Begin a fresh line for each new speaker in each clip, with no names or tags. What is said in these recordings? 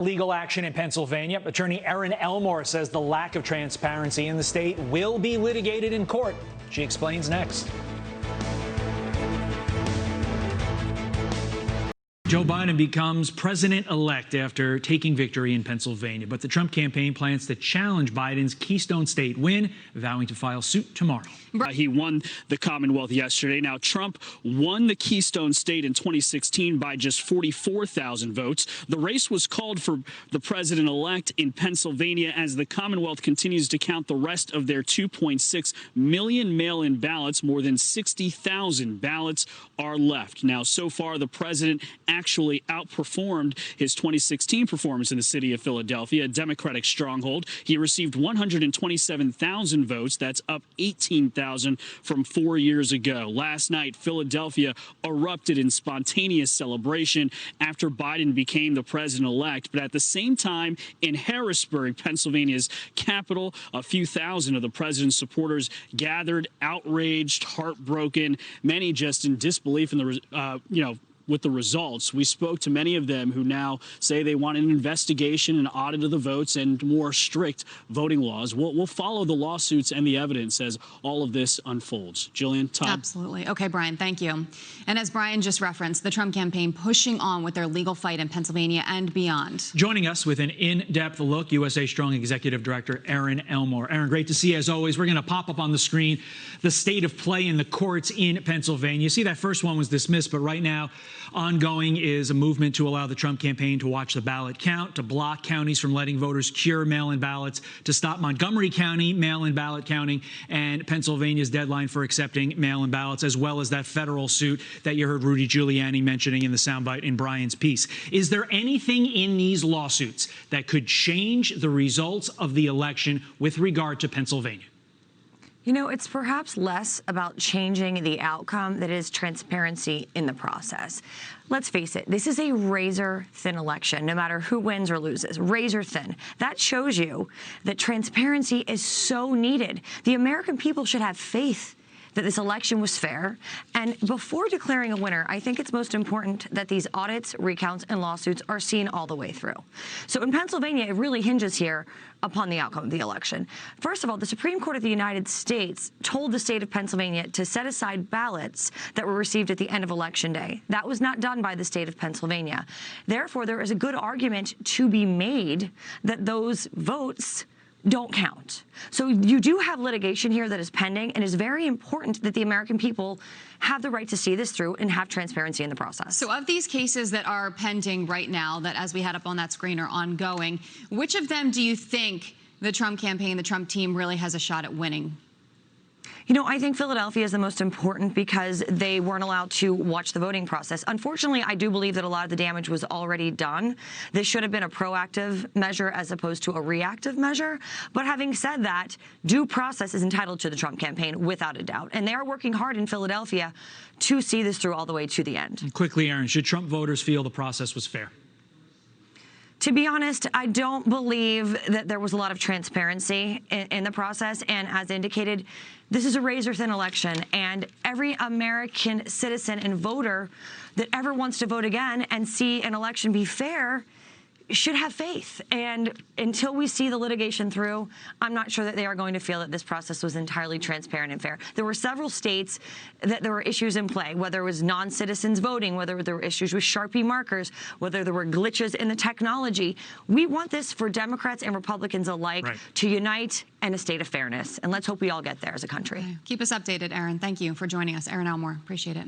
Legal action in Pennsylvania. Attorney Erin Elmore says the lack of transparency in the state will be litigated in court. She explains next. Joe Biden becomes president-elect after taking victory in Pennsylvania, but the Trump campaign plans to challenge Biden's Keystone State win, vowing to file suit tomorrow.
He won the Commonwealth yesterday. Now, Trump won the Keystone State in 2016 by just 44,000 votes. The race was called for the president-elect in Pennsylvania as the Commonwealth continues to count the rest of their 2.6 million mail-in ballots. More than 60,000 ballots are left. Now, so far, the president actually outperformed his 2016 performance in the city of Philadelphia, a Democratic stronghold. He received 127,000 votes. That's up 18,000 from 4 years ago. Last night, Philadelphia erupted in spontaneous celebration after Biden became the president-elect. But at the same time, in Harrisburg, Pennsylvania's capital, a few thousand of the president's supporters gathered, outraged, heartbroken, many just in disbelief in the, with the results. We spoke to many of them who now say they want an investigation, an audit of the votes, and more strict voting laws. We'll follow the lawsuits and the evidence as all of this unfolds. Jillian, Todd?
Absolutely. Okay, Brian, thank you. And as Brian just referenced, the Trump campaign pushing on with their legal fight in Pennsylvania and beyond.
Joining us with an in-depth look, USA Strong Executive Director Erin Elmore. Erin, great to see you as always. We're going to pop up on the screen the state of play in the courts in Pennsylvania. You see, that first one was dismissed, but right now, ongoing is a movement to allow the Trump campaign to watch the ballot count, to block counties from letting voters cure mail-in ballots, to stop Montgomery County mail-in ballot counting, and Pennsylvania's deadline for accepting mail-in ballots, as well as that federal suit that you heard Rudy Giuliani mentioning in the soundbite in Brian's piece. Is there anything in these lawsuits that could change the results of the election with regard to Pennsylvania?
You know, it's perhaps less about changing the outcome that is transparency in the process. Let's face it, this is a razor-thin election, no matter who wins or loses. Razor-thin. That shows you that transparency is so needed. The American people should have faith that this election was fair. And before declaring a winner, I think it's most important that these audits, recounts, and lawsuits are seen all the way through. So in Pennsylvania, it really hinges here upon the outcome of the election. First of all, the Supreme Court of the United States told the state of Pennsylvania to set aside ballots that were received at the end of Election Day. That was not done by the state of Pennsylvania. Therefore, there is a good argument to be made that those votes don't count. So you do have litigation here that is pending, and it's very important that the American people have the right to see this through and have transparency in the process.
So of these cases that are pending right now, that as we had up on that screen are ongoing, which of them do you think the Trump campaign, the Trump team really has a shot at winning?
You know, I think Philadelphia is the most important because they weren't allowed to watch the voting process. Unfortunately, I do believe that a lot of the damage was already done. This should have been a proactive measure as opposed to a reactive measure. But having said that, due process is entitled to the Trump campaign without a doubt. And they are working hard in Philadelphia to see this through all the way to the end.
And quickly, Erin, should Trump voters feel the process was fair?
To be honest, I don't believe that there was a lot of transparency in the process. And as indicated, this is a razor-thin election. And every American citizen and voter that ever wants to vote again and see an election be fair should have faith. And until we see the litigation through, I'm not sure that they are going to feel that this process was entirely transparent and fair. There were several states that there were issues in play, whether it was non-citizens voting, whether there were issues with Sharpie markers, whether there were glitches in the technology. We want this for Democrats and Republicans alike to unite in a state of fairness. And let's hope we all get there as a country.
Okay. Keep us updated, Erin. Thank you for joining us. Erin Elmore, appreciate it.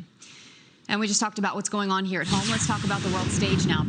And we just talked about what's going on here at home. Let's talk about the world stage now.